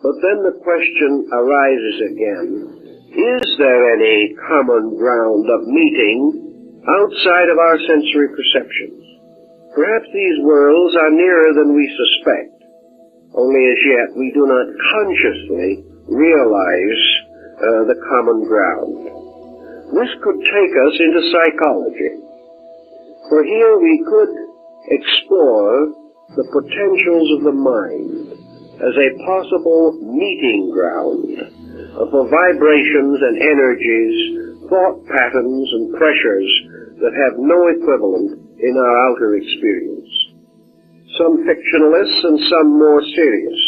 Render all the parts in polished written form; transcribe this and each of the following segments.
But then the question arises again, is there any common ground of meeting outside of our sensory perceptions? Perhaps these worlds are nearer than we suspect, only as yet we do not consciously realize the common ground. This could take us into psychology, for here we could explore the potentials of the mind as a possible meeting ground for vibrations and energies, thought patterns and pressures that have no equivalent in our outer experience. Some fictionalists and some more serious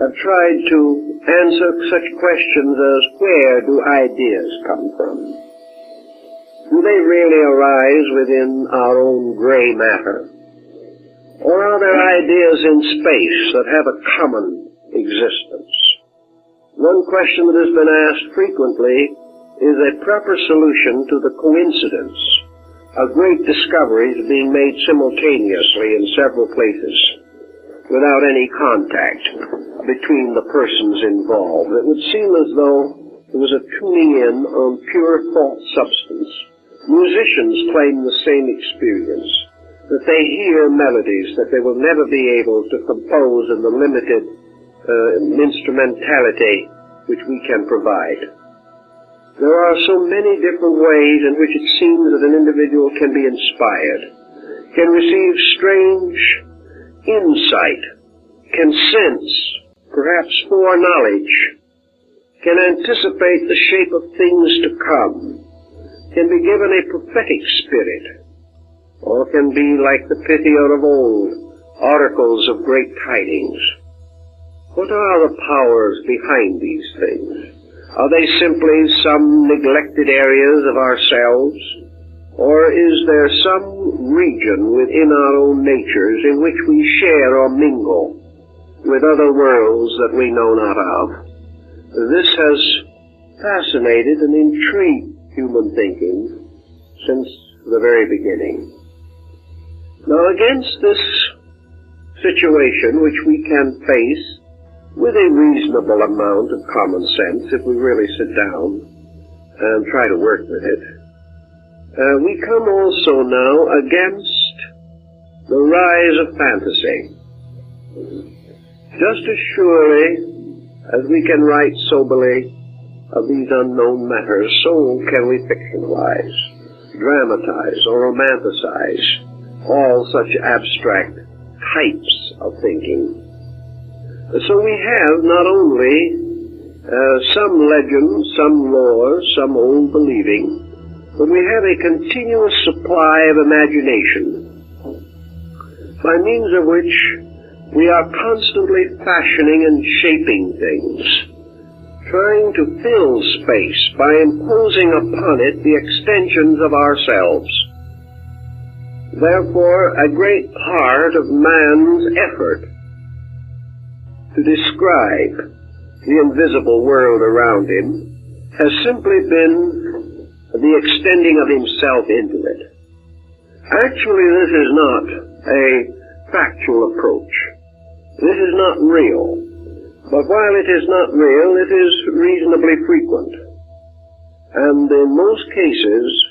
have tried to answer such questions as, where do ideas come from? Do they really arise within our own gray matter? Or are there ideas in space that have a common existence? One question that has been asked frequently is a proper solution to the coincidence of great discoveries being made simultaneously in several places without any contact between the persons involved. It would seem as though there was a tuning in on pure thought substance. Musicians claim the same experience, that they hear melodies that they will never be able to compose in the limited instrumentality which we can provide. There are so many different ways in which it seems that an individual can be inspired, can receive strange insight, can sense, perhaps foreknowledge, can anticipate the shape of things to come, can be given a prophetic spirit, or can be like the Pythia of old, oracles of great tidings. What are the powers behind these things? Are they simply some neglected areas of ourselves? Or is there some region within our own natures in which we share or mingle with other worlds that we know not of? This has fascinated and intrigued human thinking since the very beginning. Now, against this situation, which we can face with a reasonable amount of common sense, if we really sit down and try to work with it, we come also now against the rise of fantasy. Just as surely as we can write soberly of these unknown matters, so can we fictionalize, dramatize, or romanticize all such abstract types of thinking. So we have not only some legend, some lore, some old believing, but we have a continuous supply of imagination, by means of which we are constantly fashioning and shaping things, trying to fill space by imposing upon it the extensions of ourselves. Therefore, a great part of man's effort to describe the invisible world around him has simply been the extending of himself into it. Actually, this is not a factual approach. This is not real. But while it is not real, it is reasonably frequent. And in most cases,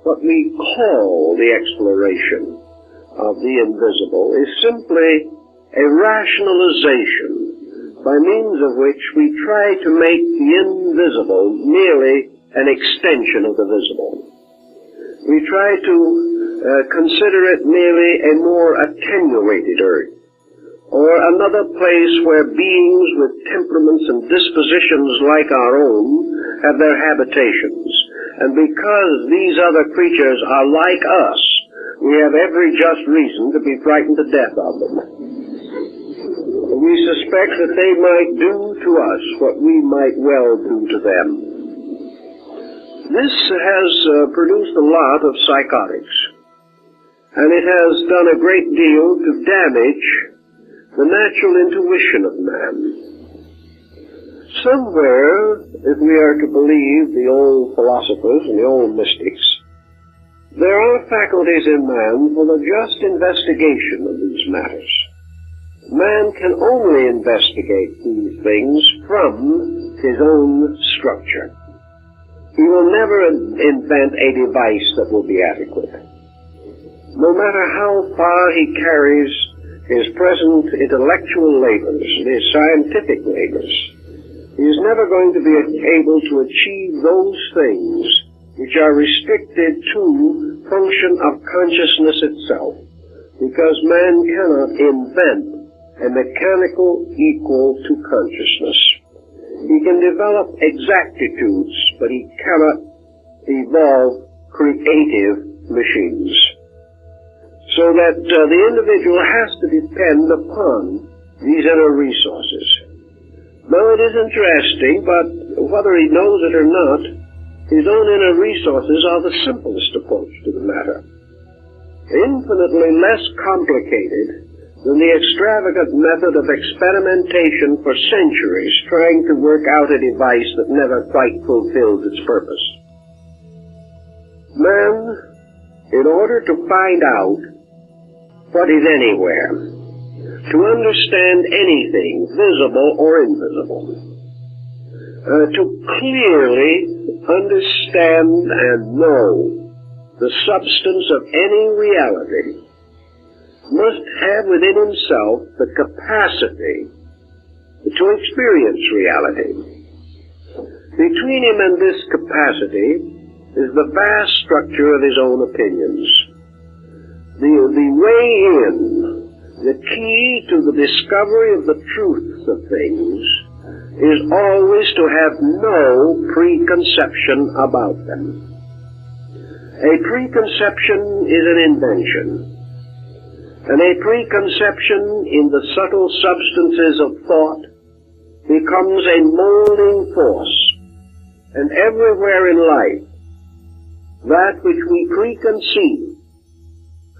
what we call the exploration of the invisible is simply a rationalization by means of which we try to make the invisible merely an extension of the visible. We try to consider it merely a more attenuated earth, or another place where beings with temperaments and dispositions like our own have their habitations. And because these other creatures are like us, we have every just reason to be frightened to death of them. We suspect that they might do to us what we might well do to them. This has produced a lot of psychotics, and it has done a great deal to damage the natural intuition of man. Somewhere, if we are to believe the old philosophers and the old mystics, there are faculties in man for the just investigation of these matters. Man can only investigate these things from his own structure. He will never invent a device that will be adequate. No matter how far he carries his present intellectual labors, his scientific labors, he is never going to be able to achieve those things which are restricted to function of consciousness itself, because man cannot invent a mechanical equal to consciousness. He can develop exactitudes, but he cannot evolve creative machines. So that the individual has to depend upon these inner resources. Now it is interesting, but whether he knows it or not, his own inner resources are the simplest approach to the matter. Infinitely less complicated than the extravagant method of experimentation for centuries trying to work out a device that never quite fulfills its purpose. Man, in order to find out what is anywhere, to understand anything, visible or invisible, to clearly understand and know the substance of any reality, must have within himself the capacity to experience reality. Between him and this capacity is the vast structure of his own opinions. The way in, the key to the discovery of the truths of things, is always to have no preconception about them. A preconception is an invention. And a preconception in the subtle substances of thought becomes a molding force. And everywhere in life, that which we preconceive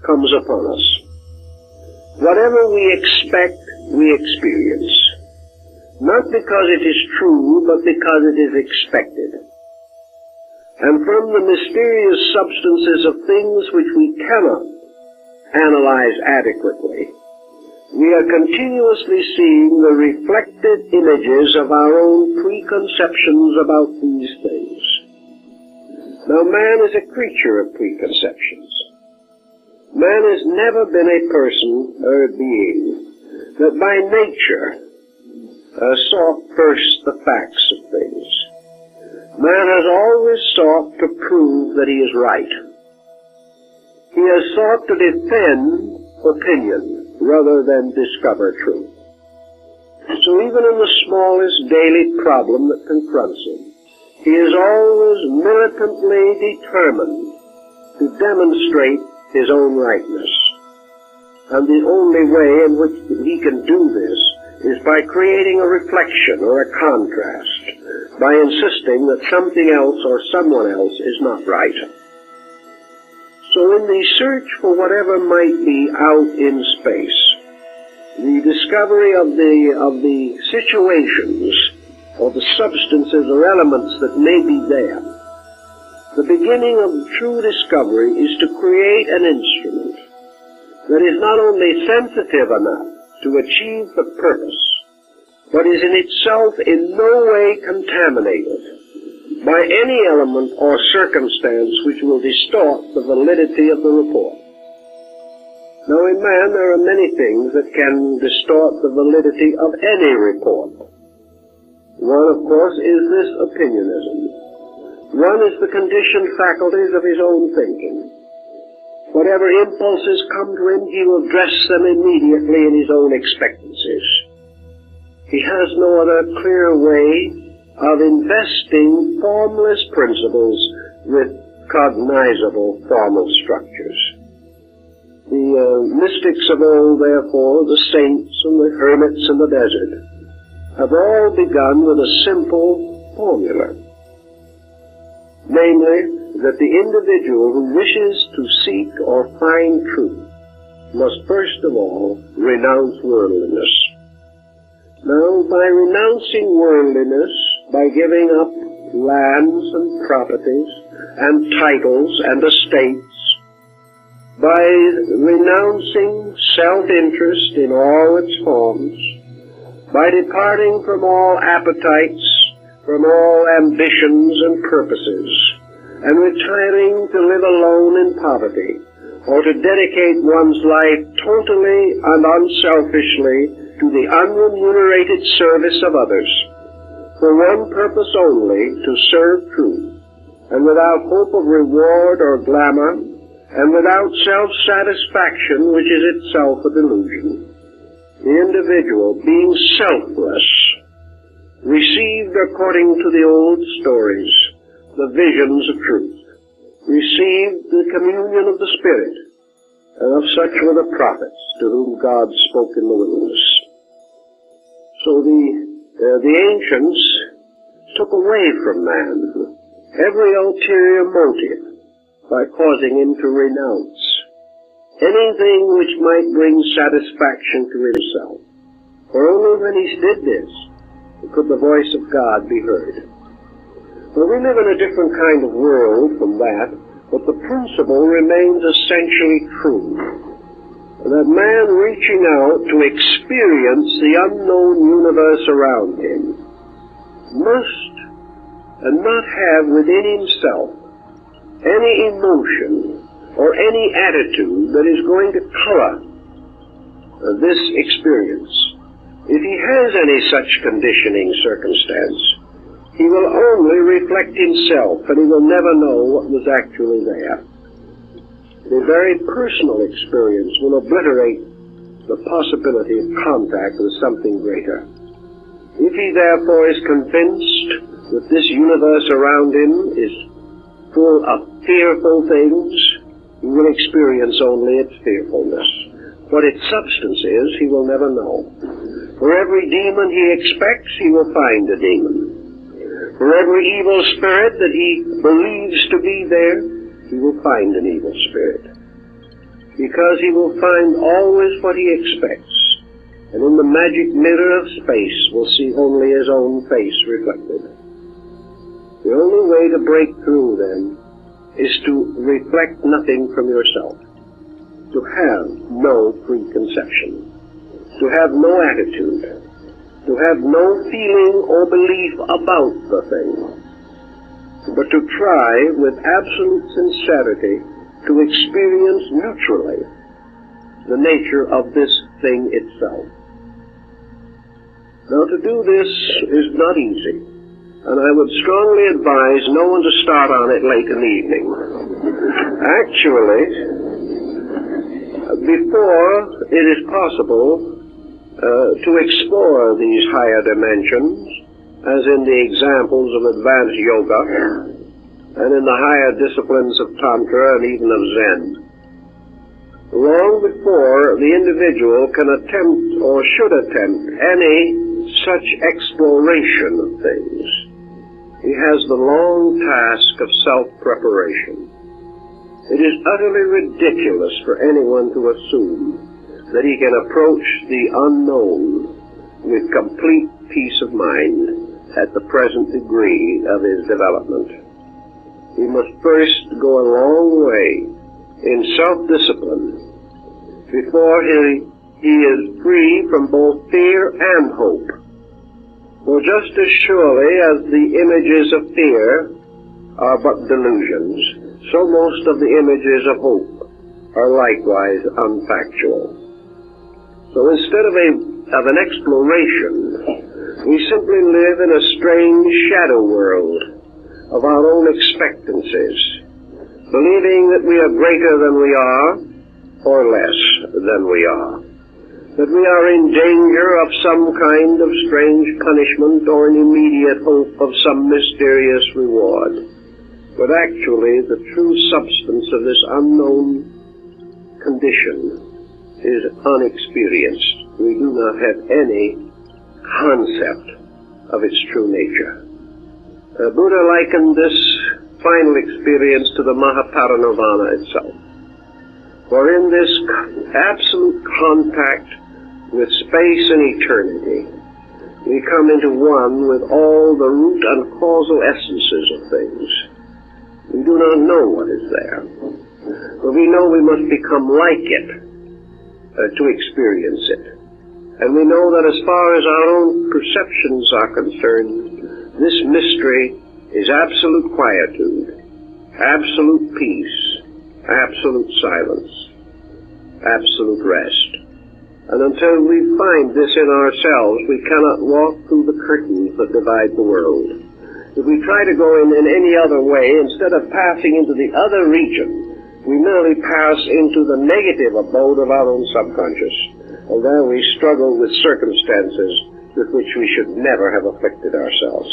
comes upon us. Whatever we expect, we experience. Not because it is true, but because it is expected. And from the mysterious substances of things which we cannot analyze adequately, we are continuously seeing the reflected images of our own preconceptions about these things. Now, man is a creature of preconceptions. Man has never been a person or a being that by nature sought first the facts of things. Man has always sought to prove that he is right. He has sought to defend opinion rather than discover truth. So even in the smallest daily problem that confronts him, he is always militantly determined to demonstrate his own rightness. And the only way in which he can do this is by creating a reflection or a contrast, by insisting that something else or someone else is not right. So in the search for whatever might be out in space, the discovery of the situations or the substances or elements that may be there, the beginning of true discovery is to create an instrument that is not only sensitive enough to achieve the purpose, but is in itself in no way contaminated by any element or circumstance which will distort the validity of the report. Now in man there are many things that can distort the validity of any report. One, of course, is this opinionism. One is the conditioned faculties of his own thinking. Whatever impulses come to him, he will dress them immediately in his own expectancies. He has no other clear way of investing formless principles with cognizable formal structures. The mystics of old, therefore, the saints and the hermits in the desert, have all begun with a simple formula. Namely, that the individual who wishes to seek or find truth must first of all renounce worldliness. Now, by renouncing worldliness, by giving up lands and properties and titles and estates, by renouncing self-interest in all its forms, by departing from all appetites, from all ambitions and purposes, and retiring to live alone in poverty, or to dedicate one's life totally and unselfishly to the unremunerated service of others, for one purpose only, to serve truth, and without hope of reward or glamour, and without self-satisfaction, which is itself a delusion. The individual, being selfless, received, according to the old stories, the visions of truth, received the communion of the Spirit, and of such were the prophets to whom God spoke in the wilderness. So the ancients took away from man every ulterior motive by causing him to renounce anything which might bring satisfaction to himself. For only when he did this could the voice of God be heard. Well, we live in a different kind of world from that, but the principle remains essentially true. That man reaching out to experience the unknown universe around him must not have within himself any emotion or any attitude that is going to color this experience. If he has any such conditioning circumstance, he will only reflect himself, and he will never know what was actually there. The very personal experience will obliterate the possibility of contact with something greater. If he therefore is convinced that this universe around him is full of fearful things, he will experience only its fearfulness. What its substance is, he will never know. For every demon he expects, he will find a demon. For every evil spirit that he believes to be there, he will find an evil spirit. Because he will find always what he expects, and in the magic mirror of space will see only his own face reflected. The only way to break through, then, is to reflect nothing from yourself, to have no preconception, to have no attitude, to have no feeling or belief about the thing, but to try with absolute sincerity to experience neutrally the nature of this thing itself. Now, to do this is not easy, and I would strongly advise no one to start on it late in the evening. Actually, before it is possible to explore these higher dimensions, as in the examples of advanced yoga, and in the higher disciplines of Tantra and even of Zen, long before the individual can attempt or should attempt any such exploration of things, he has the long task of self-preparation. It is utterly ridiculous for anyone to assume that he can approach the unknown with complete peace of mind at the present degree of his development. He must first go a long way in self-discipline before he is free from both fear and hope. For just as surely as the images of fear are but delusions, so most of the images of hope are likewise unfactual. So instead of an exploration, we simply live in a strange shadow world of our own expectancies, believing that we are greater than we are, or less than we are, that we are in danger of some kind of strange punishment or an immediate hope of some mysterious reward. But actually, the true substance of this unknown condition is unexperienced. We do not have any concept of its true nature. Buddha likened this final experience to the Mahaparinirvana itself. For in this absolute contact with space and eternity, we come into one with all the root and causal essences of things. We do not know what is there. but we know we must become like it to experience it. And we know that as far as our own perceptions are concerned, this mystery is absolute quietude, absolute peace, absolute silence, absolute rest. And until we find this in ourselves, we cannot walk through the curtains that divide the world. If we try to go in any other way, instead of passing into the other region, we merely pass into the negative abode of our own subconscious, and there we struggle with circumstances with which we should never have afflicted ourselves.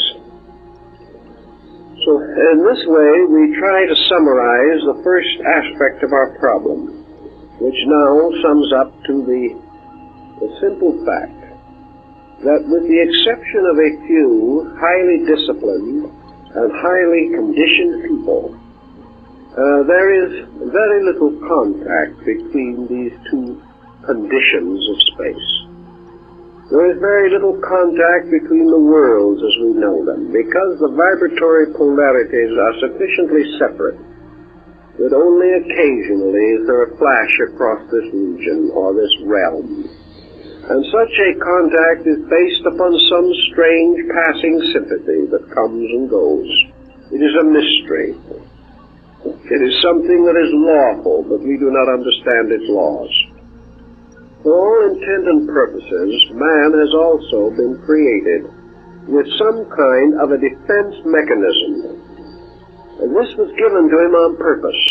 So in this way, we try to summarize the first aspect of our problem, which now sums up to the simple fact that with the exception of a few highly disciplined and highly conditioned people, there is very little contact between these two conditions of space. There is very little contact between the worlds as we know them, because the vibratory polarities are sufficiently separate that only occasionally is there a flash across this region or this realm. And such a contact is based upon some strange passing sympathy that comes and goes. It is a mystery. It is something that is lawful, but we do not understand its laws. For all intent and purposes, man has also been created with some kind of a defense mechanism. And this was given to him on purpose.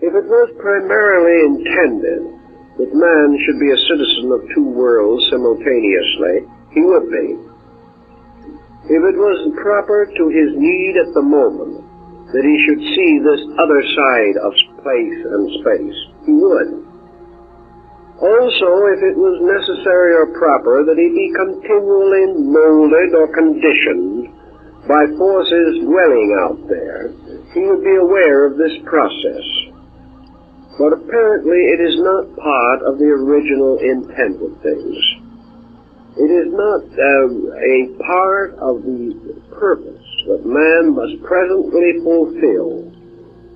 If it was primarily intended that man should be a citizen of two worlds simultaneously, he would be. If it was proper to his need at the moment that he should see this other side of place and space, he would. Also, if it was necessary or proper that he be continually molded or conditioned by forces dwelling out there, he would be aware of this process. But apparently it is not part of the original intent of things. It is not a part of the purpose that man must presently fulfill,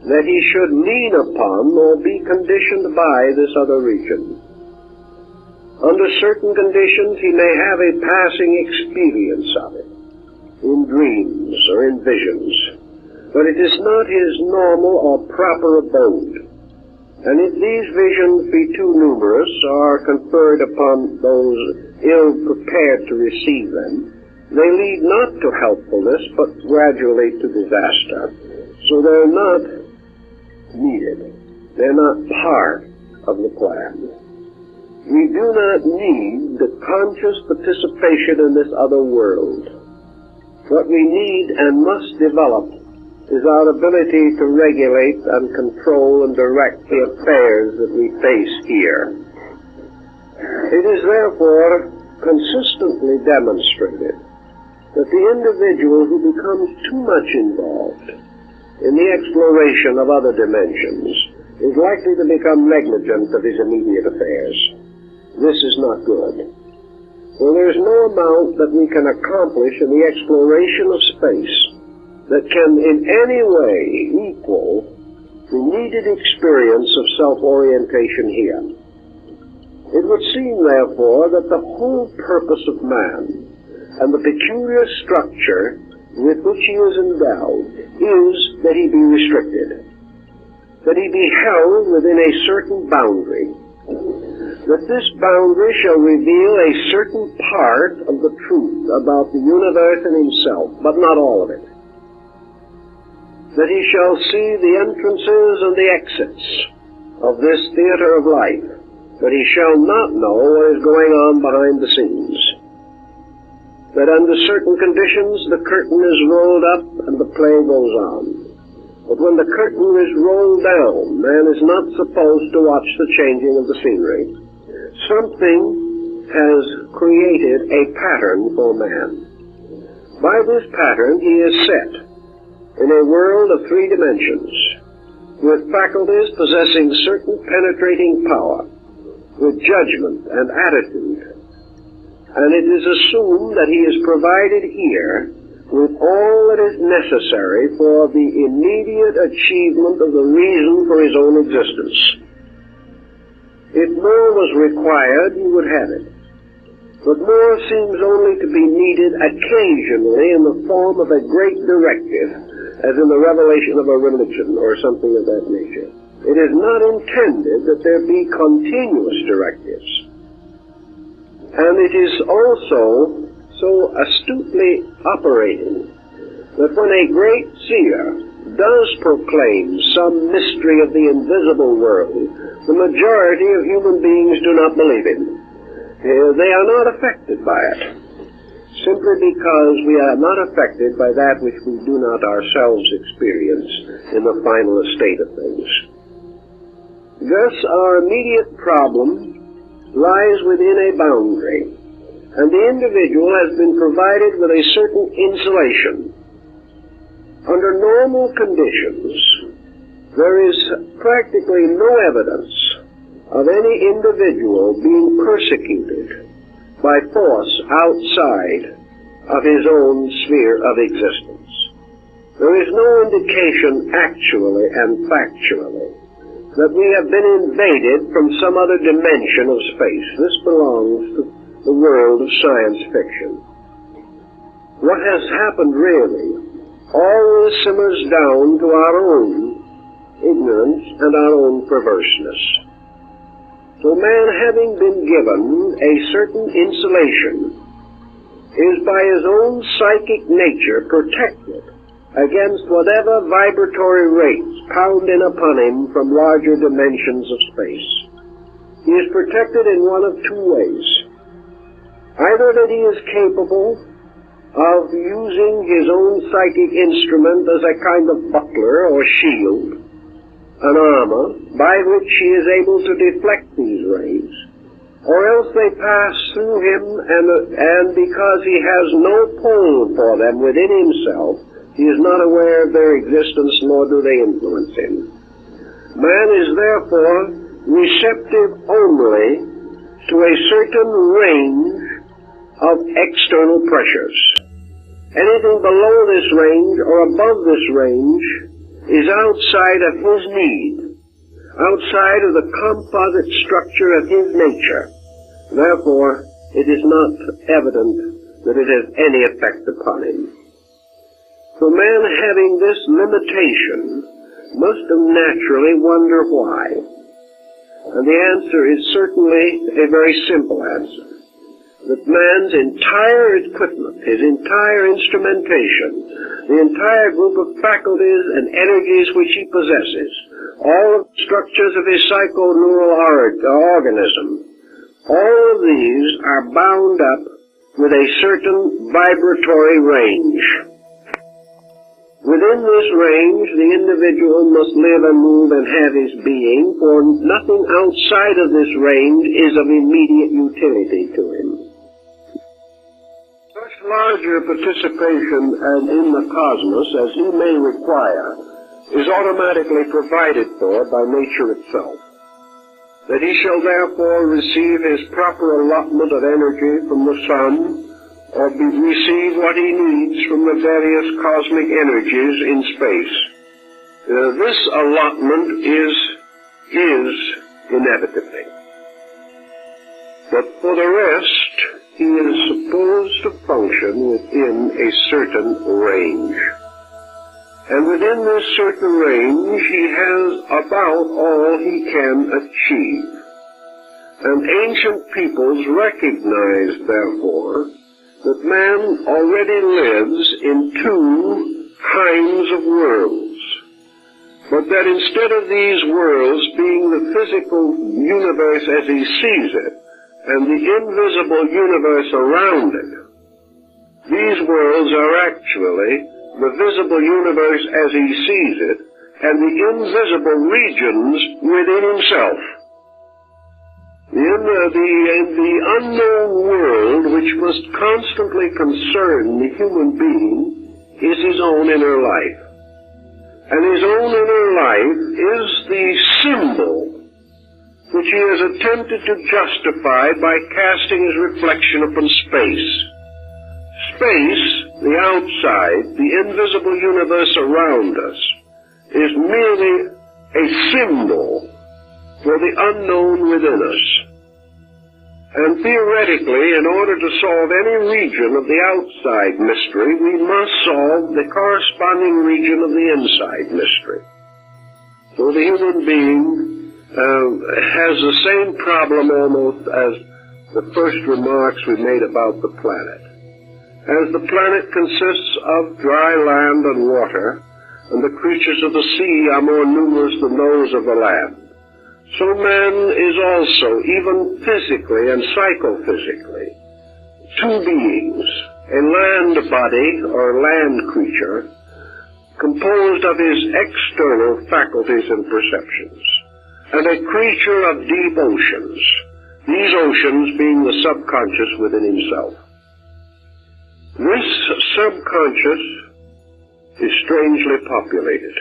that he should lean upon or be conditioned by this other region. Under certain conditions he may have a passing experience of it, in dreams or in visions, but it is not his normal or proper abode. And if these visions be too numerous or conferred upon those ill-prepared to receive them, they lead not to helpfulness, but gradually to disaster. So they're not needed. They're not part of the plan. We do not need the conscious participation in this other world. What we need and must develop is our ability to regulate and control and direct the affairs that we face here. It is therefore consistently demonstrated that the individual who becomes too much involved in the exploration of other dimensions is likely to become negligent of his immediate affairs. This is not good. For there is no amount that we can accomplish in the exploration of space that can in any way equal the needed experience of self-orientation here. It would seem, therefore, that the whole purpose of man and the peculiar structure with which he is endowed is that he be restricted, that he be held within a certain boundary, that this boundary shall reveal a certain part of the truth about the universe and himself, but not all of it. That he shall see the entrances and the exits of this theater of life, but he shall not know what is going on behind the scenes. That under certain conditions the curtain is rolled up and the play goes on. But when the curtain is rolled down, man is not supposed to watch the changing of the scenery. Something has created a pattern for man. By this pattern he is set in a world of three dimensions, with faculties possessing certain penetrating power, with judgment and attitude. And it is assumed that he is provided here with all that is necessary for the immediate achievement of the reason for his own existence. If more was required, he would have it. But more seems only to be needed occasionally in the form of a great directive, as in the revelation of a religion or something of that nature. It is not intended that there be continuous directives. And it is also so astutely operating that when a great seer does proclaim some mystery of the invisible world, the majority of human beings do not believe him. They are not affected by it, simply because we are not affected by that which we do not ourselves experience in the final estate of things. Thus, our immediate problem lies within a boundary, and the individual has been provided with a certain insulation. Under normal conditions, there is practically no evidence of any individual being persecuted by force outside of his own sphere of existence. There is no indication actually and factually that we have been invaded from some other dimension of space. This belongs to the world of science fiction. What has happened really always simmers down to our own ignorance and our own perverseness. So man, having been given a certain insulation, is by his own psychic nature protected against whatever vibratory rates pound in upon him from larger dimensions of space. He is protected in one of two ways. Either that he is capable of using his own psychic instrument as a kind of buckler or shield, an armor by which he is able to deflect these rays, or else they pass through him, and because he has no pull for them within himself, he is not aware of their existence, nor do they influence him. Man is therefore receptive only to a certain range of external pressures. Anything below this range or above this range is outside of his need, outside of the composite structure of his nature. Therefore, it is not evident that it has any effect upon him. So man, having this limitation, must naturally wonder why. And the answer is certainly a very simple answer. That man's entire equipment, his entire instrumentation, the entire group of faculties and energies which he possesses, all of the structures of his psychoneural organism, all of these are bound up with a certain vibratory range. Within this range, the individual must live and move and have his being, for nothing outside of this range is of immediate utility to him. Such larger participation and in the cosmos as he may require is automatically provided for by nature itself. That he shall therefore receive his proper allotment of energy from the sun, or receive what he needs from the various cosmic energies in space. This allotment is inevitably. But for the rest, he is supposed to function within a certain range. And within this certain range, he has about all he can achieve. And ancient peoples recognized, therefore, that man already lives in two kinds of worlds, but that instead of these worlds being the physical universe as he sees it, and the invisible universe around it, these worlds are actually the visible universe as he sees it, and the invisible regions within himself. The unknown world, which must constantly concern the human being, is his own inner life. And his own inner life is the symbol which he has attempted to justify by casting his reflection upon space. Space the outside, the invisible universe around us, is merely a symbol for the unknown within us. And theoretically, in order to solve any region of the outside mystery, we must solve the corresponding region of the inside mystery. So the human being has the same problem almost as the first remarks we made about the planet. As the planet consists of dry land and water, and the creatures of the sea are more numerous than those of the land, so man is also, even physically and psychophysically, two beings, a land body or land creature, composed of his external faculties and perceptions, and a creature of deep oceans, these oceans being the subconscious within himself. This subconscious is strangely populated.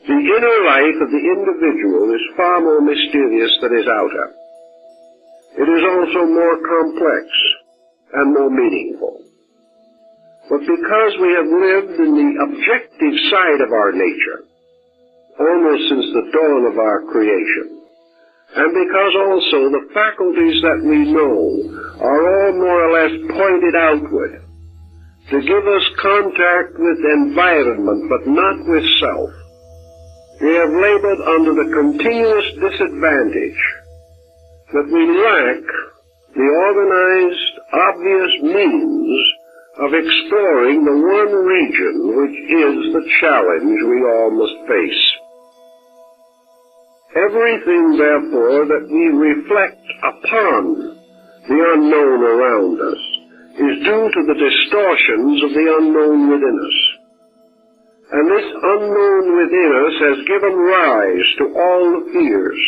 The inner life of the individual is far more mysterious than his outer. It is also more complex and more meaningful. But because we have lived in the objective side of our nature, almost since the dawn of our creation, and because also the faculties that we know are all more or less pointed outward, to give us contact with environment but not with self, we have labored under the continuous disadvantage that we lack the organized, obvious means of exploring the one region which is the challenge we all must face. Everything, therefore, that we reflect upon the unknown around us is due to the distortions of the unknown within us. And this unknown within us has given rise to all the fears,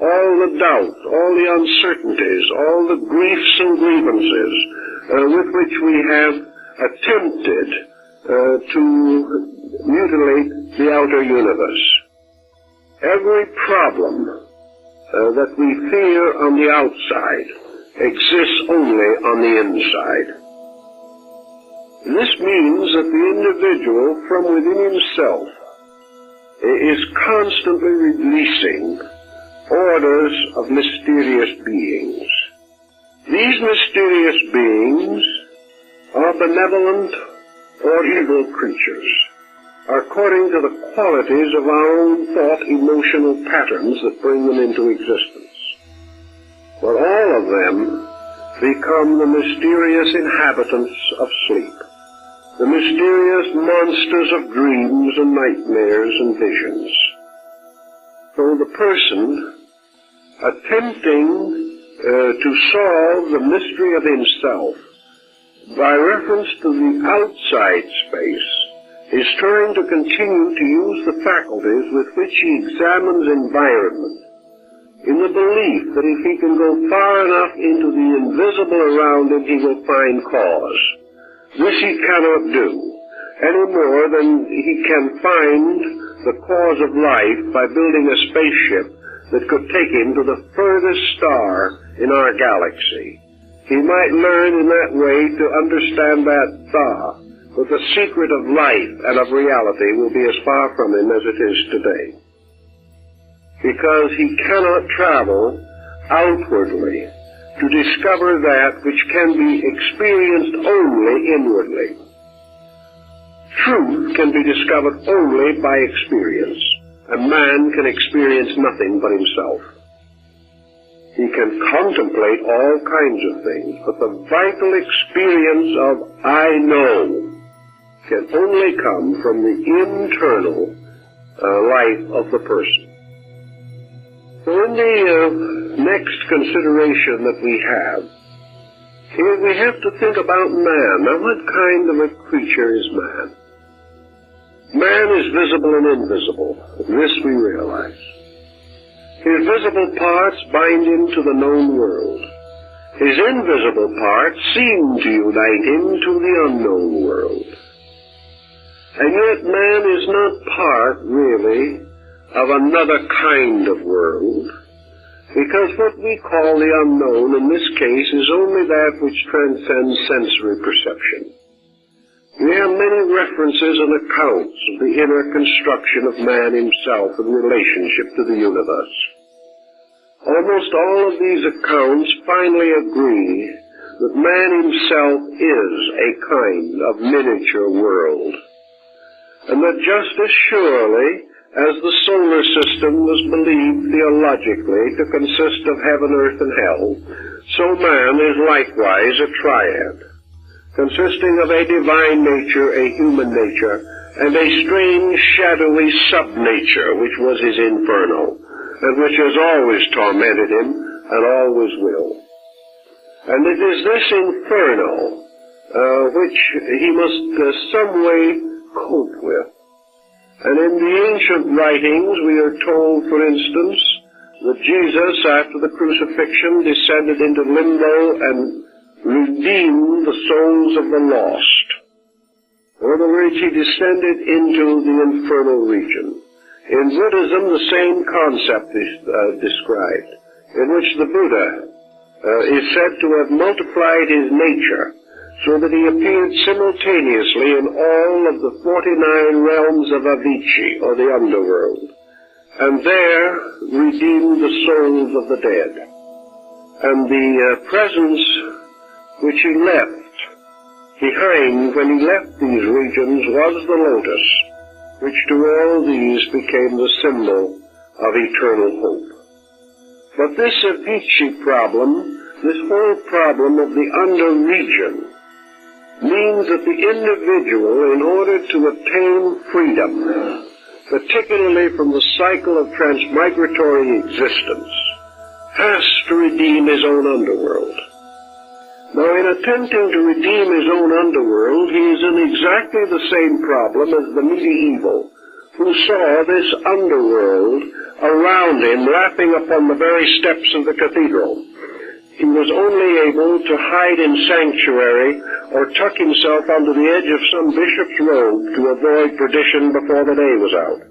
all the doubt, all the uncertainties, all the griefs and grievances with which we have attempted to mutilate the outer universe. Every problem that we fear on the outside exists only on the inside. This means that the individual from within himself is constantly releasing orders of mysterious beings. These mysterious beings are benevolent or evil creatures, according to the qualities of our own thought emotional patterns that bring them into existence. But all of them become the mysterious inhabitants of sleep, the mysterious monsters of dreams and nightmares and visions. So the person attempting to solve the mystery of himself by reference to the outside space is trying to continue to use the faculties with which he examines environment in the belief that if he can go far enough into the invisible around him, he will find cause. This he cannot do any more than he can find the cause of life by building a spaceship that could take him to the furthest star in our galaxy. He might learn in that way to understand that thought, but the secret of life and of reality will be as far from him as it is today. Because he cannot travel outwardly to discover that which can be experienced only inwardly. Truth can be discovered only by experience, and man can experience nothing but himself. He can contemplate all kinds of things, but the vital experience of I know can only come from the internal life of the person. So in the next consideration that we have, here we have to think about man. Now, what kind of a creature is man? Man is visible and invisible. This we realize. His visible parts bind him to the known world. His invisible parts seem to unite him to the unknown world. And yet man is not part, really, of another kind of world, because what we call the unknown in this case is only that which transcends sensory perception. We have many references and accounts of the inner construction of man himself in relationship to the universe. Almost all of these accounts finally agree that man himself is a kind of miniature world, and that just as surely as the solar system was believed theologically to consist of heaven, earth, and hell, so man is likewise a triad, consisting of a divine nature, a human nature, and a strange, shadowy sub-nature, which was his inferno, and which has always tormented him, and always will. And it is this inferno which he must some way cope with. And in the ancient writings we are told, for instance, that Jesus, after the crucifixion, descended into limbo and redeemed the souls of the lost. In other words, he descended into the infernal region. In Buddhism, the same concept is described, in which the Buddha is said to have multiplied his nature so that he appeared simultaneously in all of the 49 realms of Avicii, or the underworld, and there redeemed the souls of the dead. And the presence which he left behind when he left these regions was the lotus, which to all these became the symbol of eternal hope. But this Avicii problem, this whole problem of the under-region, means that the individual, in order to attain freedom, particularly from the cycle of transmigratory existence, has to redeem his own underworld. Now, in attempting to redeem his own underworld, he is in exactly the same problem as the medieval, who saw this underworld around him lapping upon the very steps of the cathedral. He was only able to hide in sanctuary or tuck himself under the edge of some bishop's robe to avoid perdition before the day was out.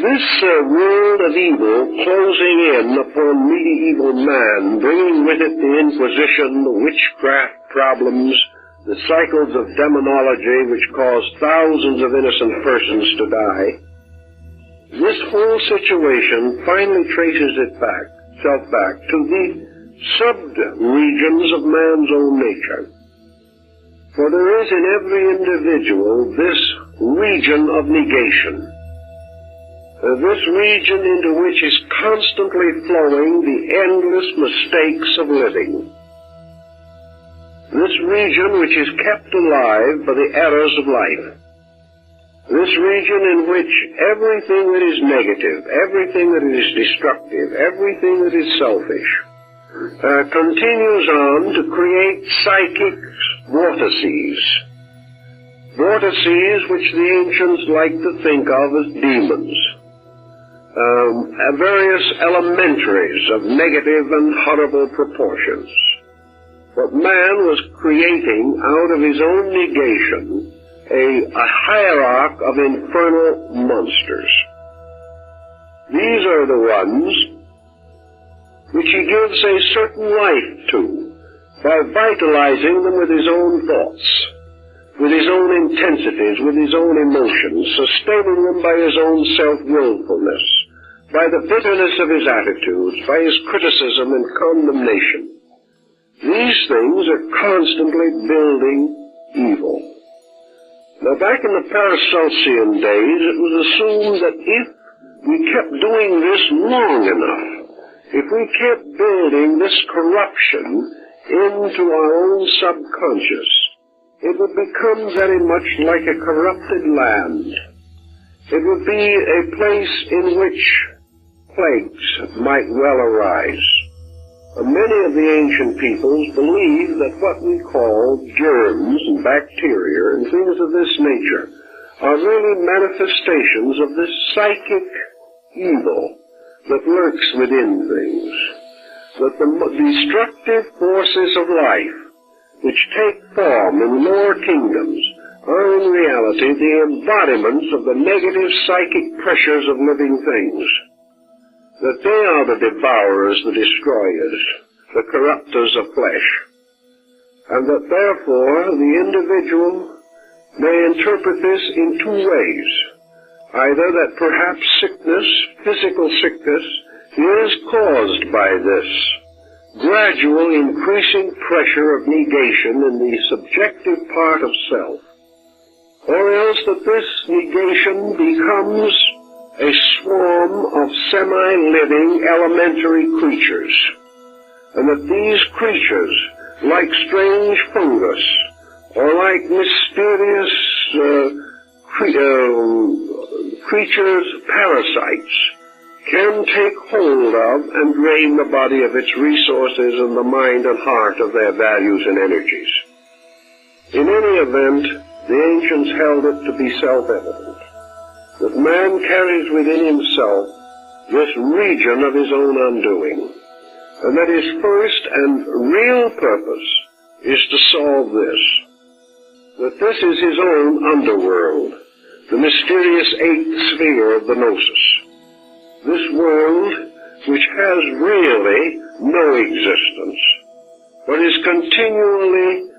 This world of evil closing in upon medieval man, bringing with it the Inquisition, the witchcraft problems, the cycles of demonology which caused thousands of innocent persons to die, this whole situation finally traces itself back to the sub-regions of man's own nature. For there is in every individual this region of negation, this region into which is constantly flowing the endless mistakes of living, this region which is kept alive by the errors of life, this region in which everything that is negative, everything that is destructive, everything that is selfish, continues on to create psychic vortices. Vortices which the ancients like to think of as demons. Various elementaries of negative and horrible proportions. But man was creating out of his own negation a hierarchy of infernal monsters. These are the ones which he gives a certain life to by vitalizing them with his own thoughts, with his own intensities, with his own emotions, sustaining them by his own self-willfulness, by the bitterness of his attitudes, by his criticism and condemnation. These things are constantly building evil. Now, back in the Paracelsian days, it was assumed that if we kept doing this long enough, if we kept building this corruption into our own subconscious, it would become very much like a corrupted land. It would be a place in which plagues might well arise. Many of the ancient peoples believed that what we call germs and bacteria and things of this nature are really manifestations of this psychic evil that lurks within things. That the destructive forces of life, which take form in lower kingdoms, are in reality the embodiments of the negative psychic pressures of living things. That they are the devourers, the destroyers, the corrupters of flesh. and that therefore the individual may interpret this in two ways. Either that perhaps sickness, physical sickness, is caused by this gradual increasing pressure of negation in the subjective part of self, or else that this negation becomes a swarm of semi-living elementary creatures, and that these creatures, like strange fungus, or like mysterious creatures, parasites, can take hold of and drain the body of its resources and the mind and heart of their values and energies. In any event, the ancients held it to be self-evident that man carries within himself this region of his own undoing, and that his first and real purpose is to solve this, that this is his own underworld, the mysterious eighth sphere of the gnosis. This world which has really no existence, but is continually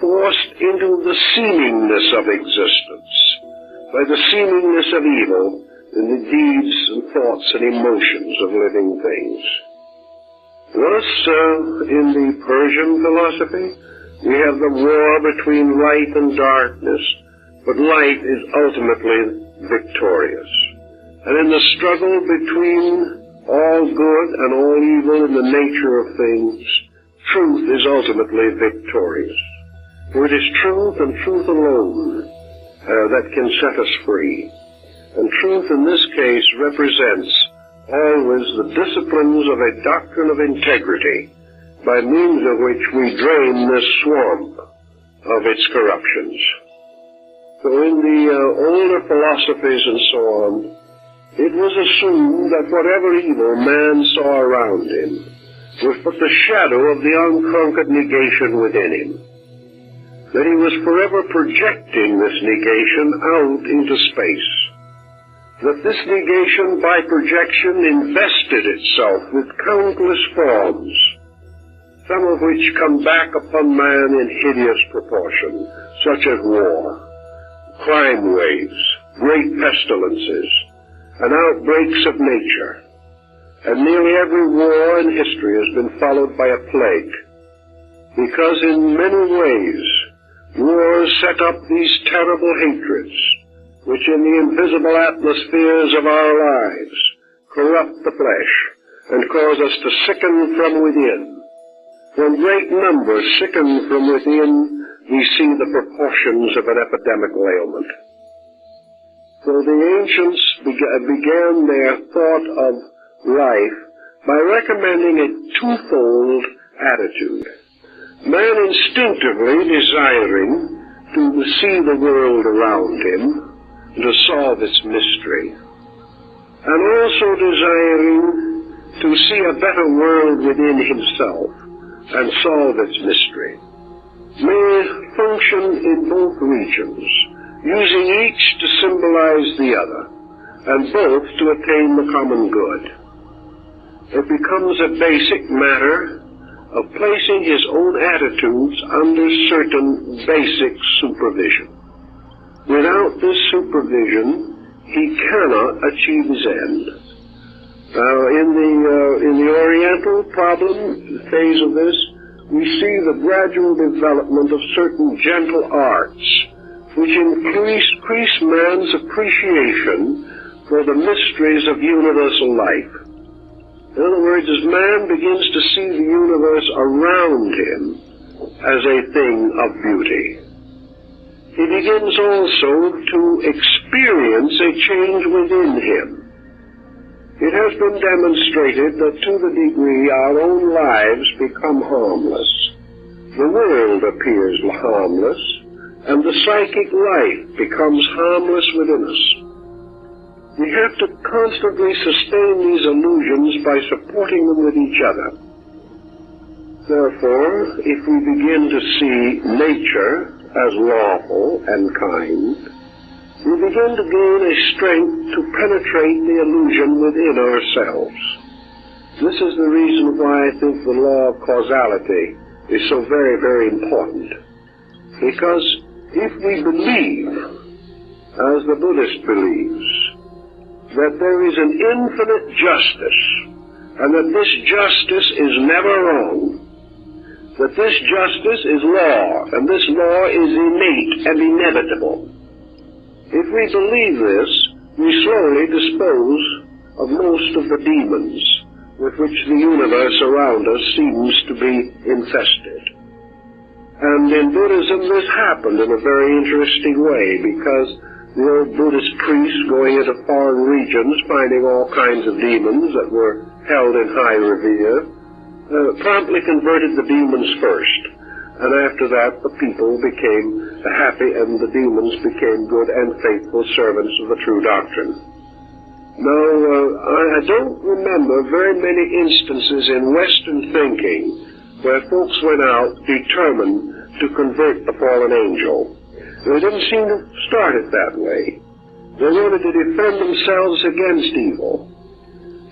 forced into the seemingness of existence, by the seemingness of evil in the deeds and thoughts and emotions of living things. Thus, in the Persian philosophy, we have the war between light and darkness, but light is ultimately victorious. And in the struggle between all good and all evil in the nature of things, truth is ultimately victorious. For it is truth and truth alone that can set us free. And truth in this case represents always the disciplines of a doctrine of integrity, by means of which we drain this swamp of its corruptions. So in the older philosophies and so on, it was assumed that whatever evil man saw around him was but the shadow of the unconquered negation within him, that he was forever projecting this negation out into space, that this negation by projection invested itself with countless forms, some of which come back upon man in hideous proportion, such as war, crime waves, great pestilences, and outbreaks of nature. And nearly every war in history has been followed by a plague, because in many ways wars set up these terrible hatreds, which in the invisible atmospheres of our lives corrupt the flesh and cause us to sicken from within. When great numbers sicken from within, we see the proportions of an epidemical ailment. So the ancients began their thought of life by recommending a twofold attitude. Man instinctively desiring to see the world around him, to solve its mystery, and also desiring to see a better world within himself and solve its mystery, may function in both regions, using each to symbolize the other, and both to attain the common good. It becomes a basic matter of placing his own attitudes under certain basic supervision. Without this supervision, he cannot achieve his end. In the Oriental problem phase of this, we see the gradual development of certain gentle arts, which increase man's appreciation for the mysteries of universal life. In other words, as man begins to see the universe around him as a thing of beauty, he begins also to experience a change within him. It has been demonstrated that to the degree our own lives become harmless, the world appears harmless, and the psychic life becomes harmless within us. We have to constantly sustain these illusions by supporting them with each other. Therefore, if we begin to see nature as lawful and kind, we begin to gain a strength to penetrate the illusion within ourselves. This is the reason why I think the law of causality is so very, very important. Because if we believe, as the Buddhist believes, that there is an infinite justice, and that this justice is never wrong, that this justice is law, and this law is innate and inevitable. If we believe this, we slowly dispose of most of the demons with which the universe around us seems to be infested. And in Buddhism this happened in a very interesting way, because the old Buddhist priests going into foreign regions, finding all kinds of demons that were held in high revere, promptly converted the demons first, and after that the people became happy and the demons became good and faithful servants of the true doctrine. Now, I don't remember very many instances in Western thinking where folks went out determined to convert the fallen angel. They didn't seem to start it that way. They wanted to defend themselves against evil.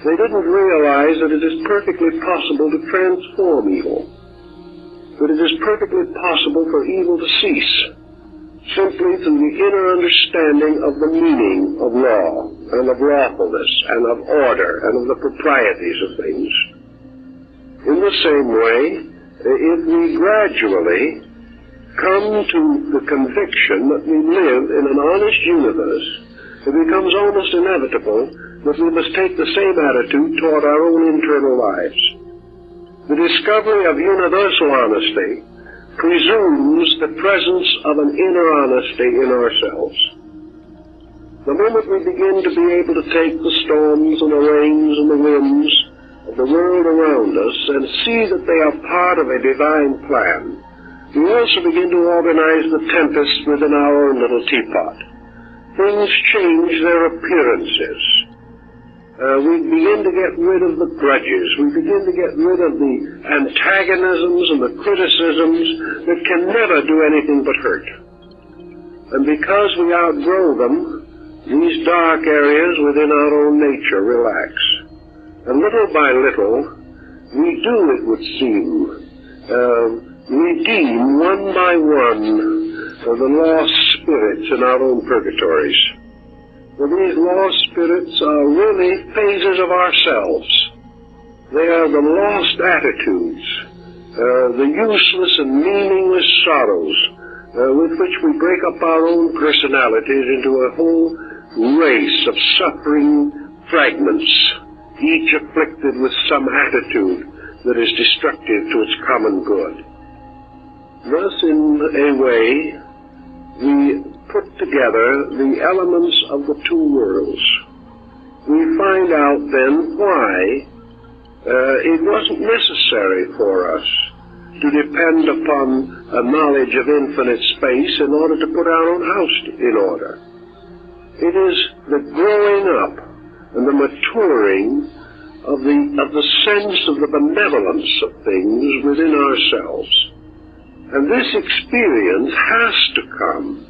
They didn't realize that it is perfectly possible to transform evil, that it is perfectly possible for evil to cease, simply through the inner understanding of the meaning of law, and of lawfulness, and of order, and of the proprieties of things. In the same way, if we gradually come to the conviction that we live in an honest universe, it becomes almost inevitable that we must take the same attitude toward our own internal lives. The discovery of universal honesty presumes the presence of an inner honesty in ourselves. The moment we begin to be able to take the storms and the rains and the winds of the world around us and see that they are part of a divine plan, we also begin to organize the tempests within our own little teapot. Things change their appearances. We begin to get rid of the grudges. We begin to get rid of the antagonisms and the criticisms that can never do anything but hurt. And because we outgrow them, these dark areas within our own nature relax. And little by little, we do, it would seem, redeem one by one the lost spirits in our own purgatories. For these lost spirits are really phases of ourselves. They are the lost attitudes, the useless and meaningless sorrows with which we break up our own personalities into a whole race of suffering fragments, each afflicted with some attitude that is destructive to its common good. Thus, in a way, we put together the elements of the two worlds. We find out then why it wasn't necessary for us to depend upon a knowledge of infinite space in order to put our own house in order. It is the growing up and the maturing of the sense of the benevolence of things within ourselves. And this experience has to come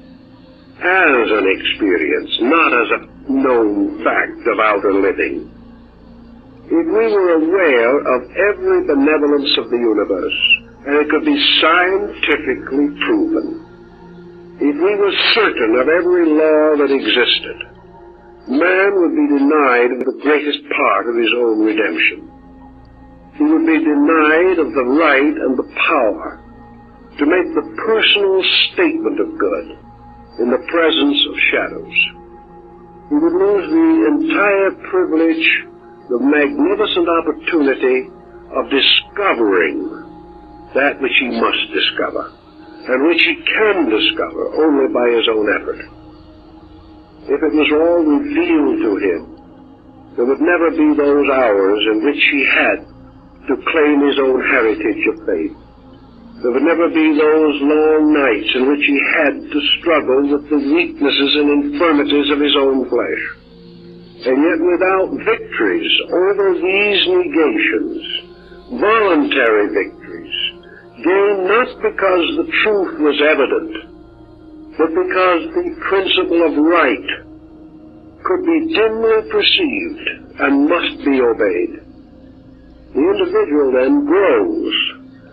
as an experience, not as a known fact of outer living. If we were aware of every benevolence of the universe, and it could be scientifically proven, if we were certain of every law that existed, man would be denied of the greatest part of his own redemption. He would be denied of the right and the power to make the personal statement of good in the presence of shadows. He would lose the entire privilege, the magnificent opportunity of discovering that which he must discover, and which he can discover only by his own effort. If it was all revealed to him, there would never be those hours in which he had to claim his own heritage of faith. There would never be those long nights in which he had to struggle with the weaknesses and infirmities of his own flesh. And yet without victories over these negations, voluntary victories, gained not because the truth was evident, but because the principle of right could be dimly perceived and must be obeyed. The individual then grows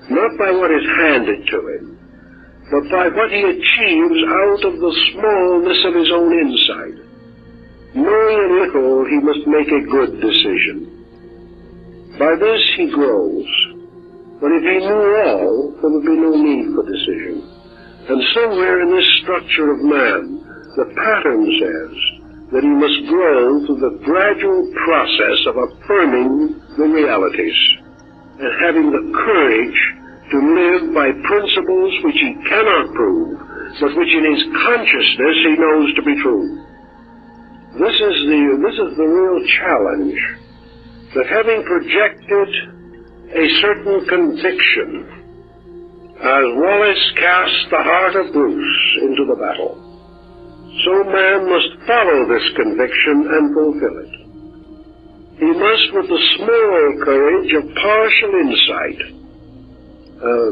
not by what is handed to him, but by what he achieves out of the smallness of his own insight. Knowing a little, he must make a good decision. By this he grows. But if he knew all, there would be no need for decision. And somewhere in this structure of man, the pattern says that he must grow through the gradual process of affirming the realities and having the courage to live by principles which he cannot prove, but which in his consciousness he knows to be true. This is the real challenge, that having projected a certain conviction, as Wallace cast the heart of Bruce into the battle, so man must follow this conviction and fulfill it. He must, with the small courage of partial insight,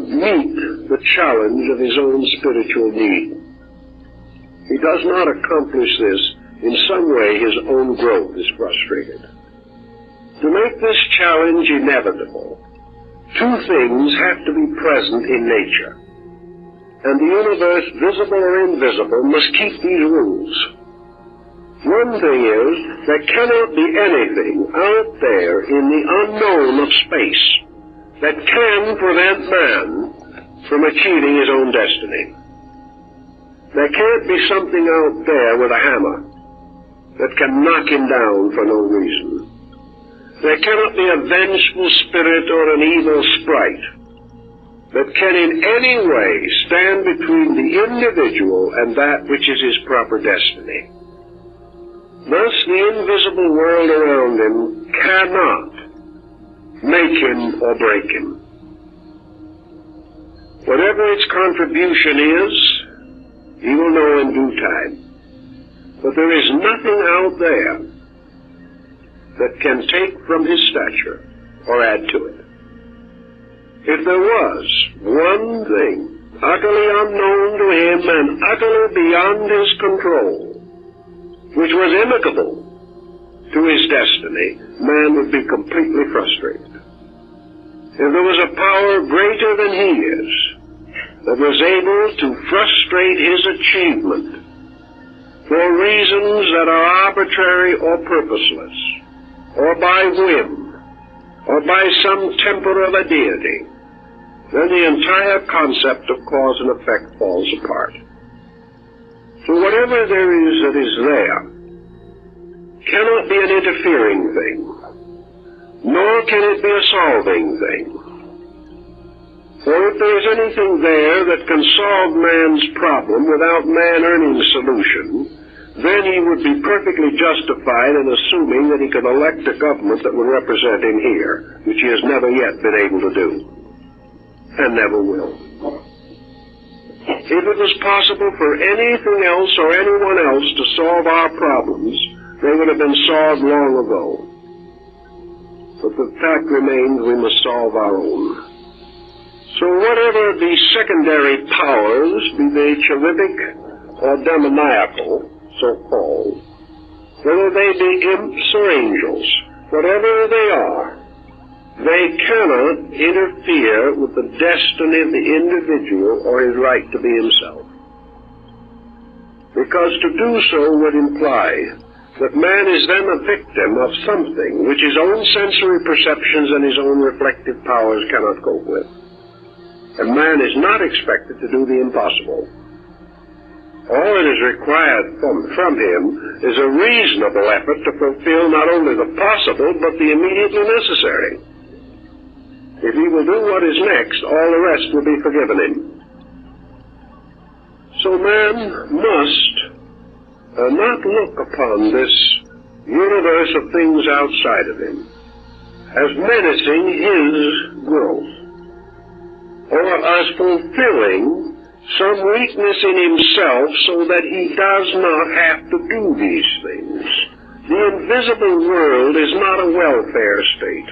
meet the challenge of his own spiritual need. He does not accomplish this, in some way his own growth is frustrated. To make this challenge inevitable, two things have to be present in nature, and the universe, visible or invisible, must keep these rules. One thing is, there cannot be anything out there in the unknown of space that can prevent man from achieving his own destiny. There can't be something out there with a hammer that can knock him down for no reason. There cannot be a vengeful spirit or an evil sprite that can in any way stand between the individual and that which is his proper destiny. Thus, the invisible world around him cannot make him or break him. Whatever its contribution is, he will know in due time. But there is nothing out there that can take from his stature or add to it. If there was one thing utterly unknown to him and utterly beyond his control, which was inimical to his destiny, man would be completely frustrated. If there was a power greater than he is, that was able to frustrate his achievement for reasons that are arbitrary or purposeless, or by whim, or by some temper of a deity, then the entire concept of cause and effect falls apart. So whatever there is that is there cannot be an interfering thing, nor can it be a solving thing. For if there is anything there that can solve man's problem without man earning solution, then he would be perfectly justified in assuming that he could elect a government that would represent him here, which he has never yet been able to do, and never will. If it was possible for anything else or anyone else to solve our problems, they would have been solved long ago. But the fact remains we must solve our own. So whatever the secondary powers, be they cherubic or demoniacal, so-called, whether they be imps or angels, whatever they are, they cannot interfere with the destiny of the individual or his right to be himself. Because to do so would imply that man is then a victim of something which his own sensory perceptions and his own reflective powers cannot cope with. And man is not expected to do the impossible. All that is required from him is a reasonable effort to fulfill not only the possible, but the immediately necessary. If he will do what is next, all the rest will be forgiven him. So man must not look upon this universe of things outside of him as menacing his growth, or as fulfilling some weakness in himself so that he does not have to do these things. The invisible world is not a welfare state.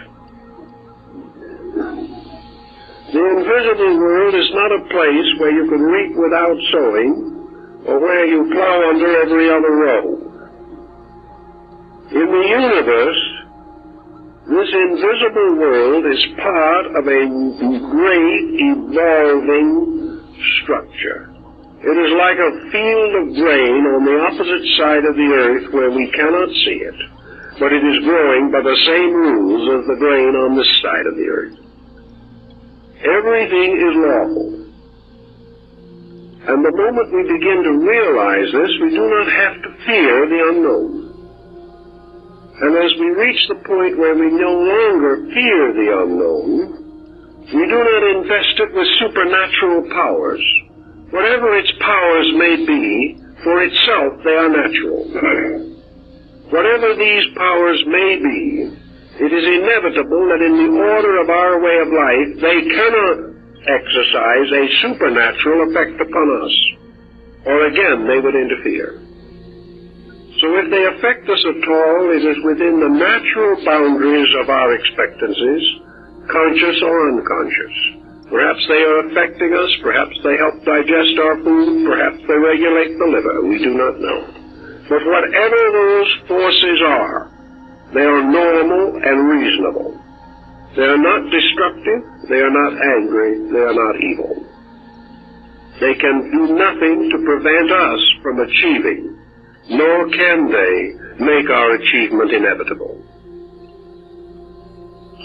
The invisible world is not a place where you can reap without sowing, or where you plow under every other row. In the universe, This invisible world is part of a great evolving structure. It is like a field of grain on the opposite side of the earth where we cannot see it, but it is growing by the same rules as the grain on this side of the earth. Everything is lawful. And the moment we begin to realize this, we do not have to fear the unknown. And as we reach the point where we no longer fear the unknown, we do not invest it with supernatural powers. Whatever its powers may be, for itself they are natural. Whatever these powers may be, it is inevitable that in the order of our way of life, they cannot exercise a supernatural effect upon us, or again they would interfere. So if they affect us at all, it is within the natural boundaries of our expectancies, conscious or unconscious. Perhaps they are affecting us, perhaps they help digest our food, perhaps they regulate the liver, we do not know. But whatever those forces are, they are normal and reasonable. They are not destructive, they are not angry, they are not evil. They can do nothing to prevent us from achieving, nor can they make our achievement inevitable.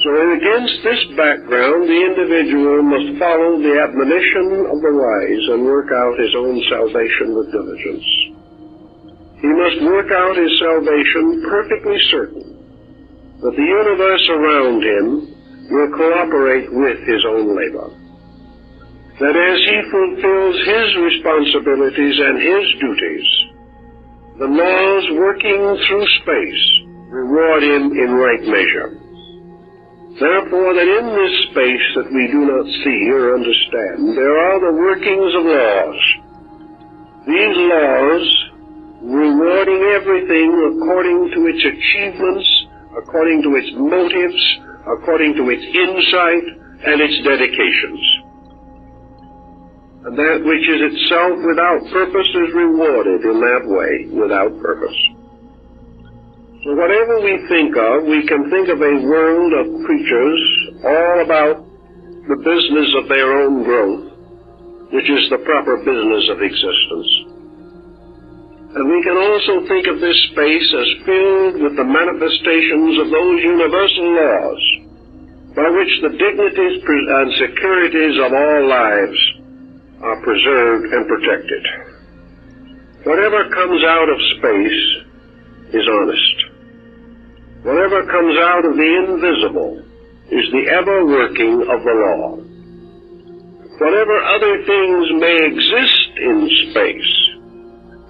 So against this background, the individual must follow the admonition of the wise and work out his own salvation with diligence. He must work out his salvation perfectly certain that the universe around him will cooperate with his own labor. That as he fulfills his responsibilities and his duties, the laws working through space reward him in right measure. Therefore, that in this space that we do not see or understand, there are the workings of laws. These laws rewarding everything according to its achievements, according to its motives, according to its insight and its dedications. And that which is itself without purpose is rewarded in that way, without purpose. So whatever we think of, we can think of a world of creatures all about the business of their own growth, which is the proper business of existence. And we can also think of this space as filled with the manifestations of those universal laws by which the dignities and securities of all lives are preserved and protected. Whatever comes out of space is honest. Whatever comes out of the invisible is the ever-working of the law. Whatever other things may exist in space,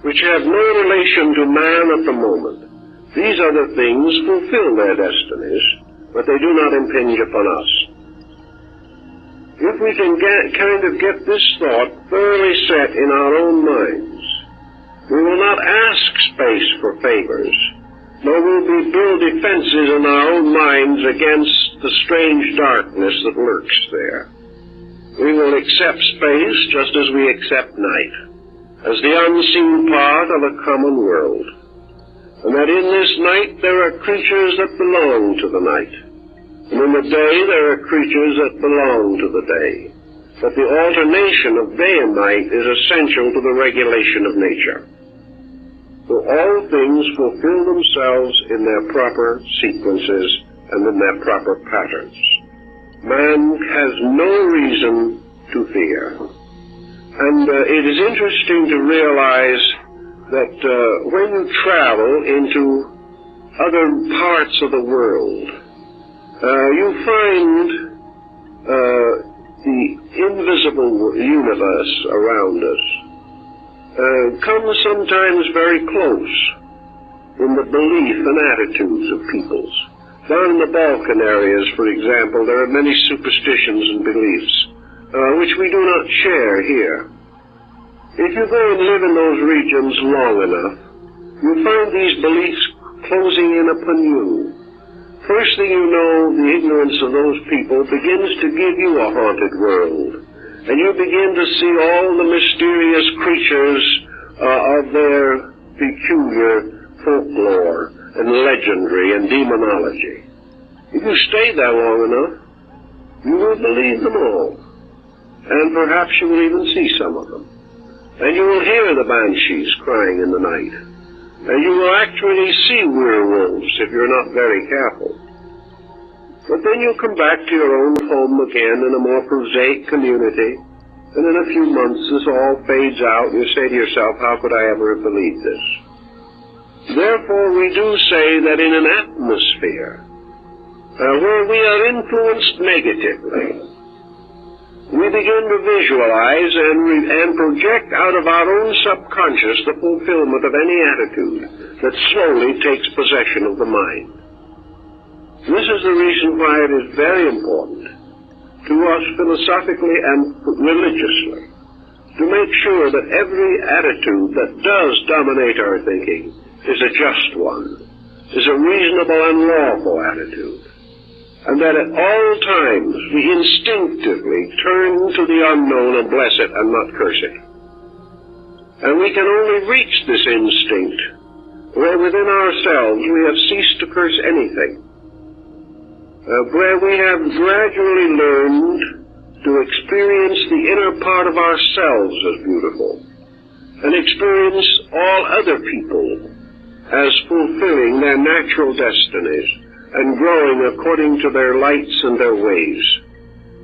which have no relation to man at the moment, these other things fulfill their destinies, but they do not impinge upon us. If we can get this thought thoroughly set in our own minds, we will not ask space for favors, nor will we build defenses in our own minds against the strange darkness that lurks there. We will accept space just as we accept night, as the unseen part of a common world, and that in this night there are creatures that belong to the night, and in the day there are creatures that belong to the day, that the alternation of day and night is essential to the regulation of nature. So all things fulfill themselves in their proper sequences and in their proper patterns. Man has no reason to fear. And it is interesting to realize that when you travel into other parts of the world, you find the invisible universe around us comes sometimes very close in the belief and attitudes of peoples. Down in the Balkan areas, for example, there are many superstitions and beliefs which we do not share here. If you go and live in those regions long enough, you find these beliefs closing in upon you. First thing you know, the ignorance of those people begins to give you a haunted world, and you begin to see all the mysterious creatures of their peculiar folklore and legendary and demonology. If you stay there long enough, you will believe them all, and perhaps you will even see some of them. And you will hear the banshees crying in the night, and you will actually see werewolves if you're not very careful. But then you come back to your own home again in a more prosaic community, and in a few months this all fades out, and you say to yourself, how could I ever have believed this? Therefore, we do say that in an atmosphere where we are influenced negatively, we begin to visualize and project out of our own subconscious the fulfillment of any attitude that slowly takes possession of the mind. This is the reason why it is very important to us philosophically and religiously to make sure that every attitude that does dominate our thinking is a just one, is a reasonable and lawful attitude, and that at all times we instinctively turn to the unknown and bless it and not curse it. And we can only reach this instinct where within ourselves we have ceased to curse anything, where we have gradually learned to experience the inner part of ourselves as beautiful, and experience all other people as fulfilling their natural destinies and growing according to their lights and their ways,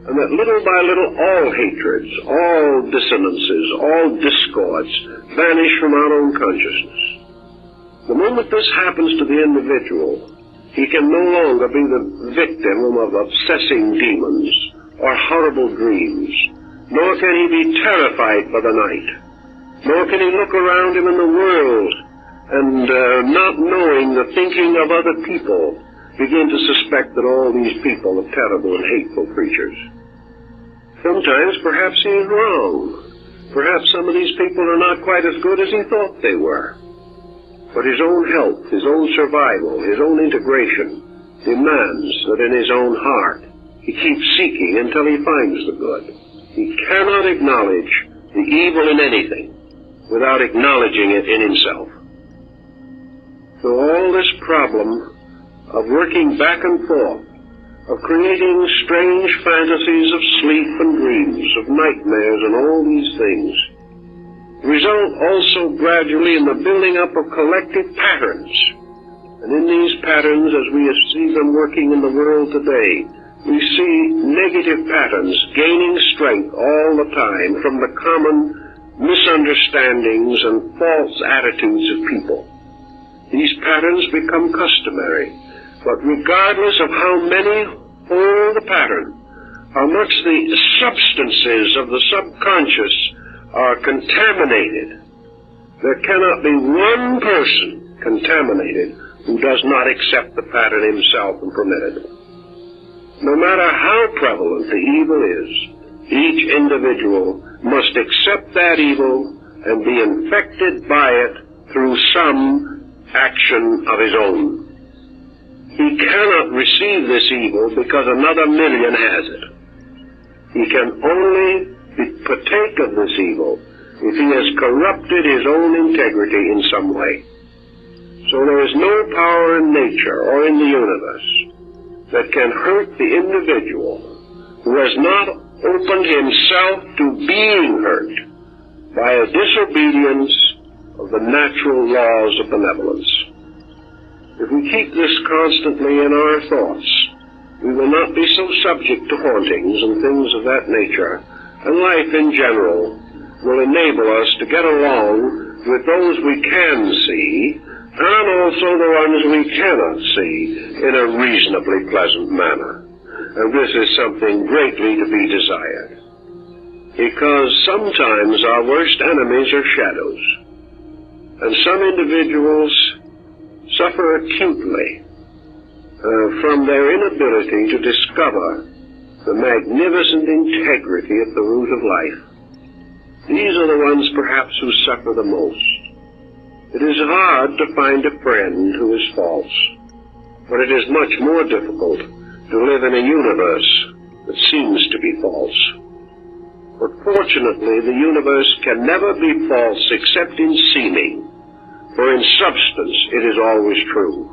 and that little by little all hatreds, all dissonances, all discords vanish from our own consciousness. The moment this happens to the individual, he can no longer be the victim of obsessing demons or horrible dreams, nor can he be terrified by the night, nor can he look around him in the world and not knowing the thinking of other people, begin to suspect that all these people are terrible and hateful creatures. Sometimes perhaps he is wrong. Perhaps some of these people are not quite as good as he thought they were. But his own health, his own survival, his own integration demands that in his own heart he keeps seeking until he finds the good. He cannot acknowledge the evil in anything without acknowledging it in himself. So all this problem of working back and forth, of creating strange fantasies of sleep and dreams, of nightmares and all these things, result also gradually in the building up of collective patterns. And in these patterns, as we see them working in the world today, we see negative patterns gaining strength all the time from the common misunderstandings and false attitudes of people. These patterns become customary, but regardless of how many hold the pattern, how much the substances of the subconscious are contaminated, there cannot be one person contaminated who does not accept the pattern himself and permit it. No matter how prevalent the evil is, each individual must accept that evil and be infected by it through some action of his own. He cannot receive this evil because another million has it. He can only partake of this evil if he has corrupted his own integrity in some way. So there is no power in nature or in the universe that can hurt the individual who has not opened himself to being hurt by a disobedience of the natural laws of benevolence. If we keep this constantly in our thoughts, we will not be so subject to hauntings and things of that nature, and life in general will enable us to get along with those we can see, and also the ones we cannot see, in a reasonably pleasant manner. And this is something greatly to be desired, because sometimes our worst enemies are shadows, and some individuals suffer acutely from their inability to discover the magnificent integrity at the root of life. These are the ones perhaps who suffer the most. It is hard to find a friend who is false, but it is much more difficult to live in a universe that seems to be false. But fortunately, the universe can never be false except in seeming, for in substance it is always true.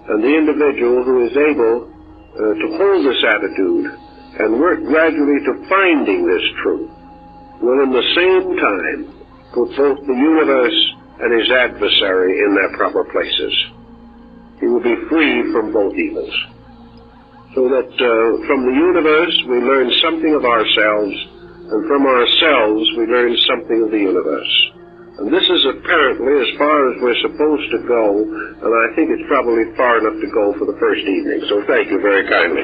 And the individual who is able to hold this attitude and work gradually to finding this truth, will in the same time put both the universe and his adversary in their proper places. He will be free from both evils. So that from the universe we learn something of ourselves, and from ourselves we learn something of the universe. And this is apparently as far as we're supposed to go, and I think it's probably far enough to go for the first evening. So thank you very kindly.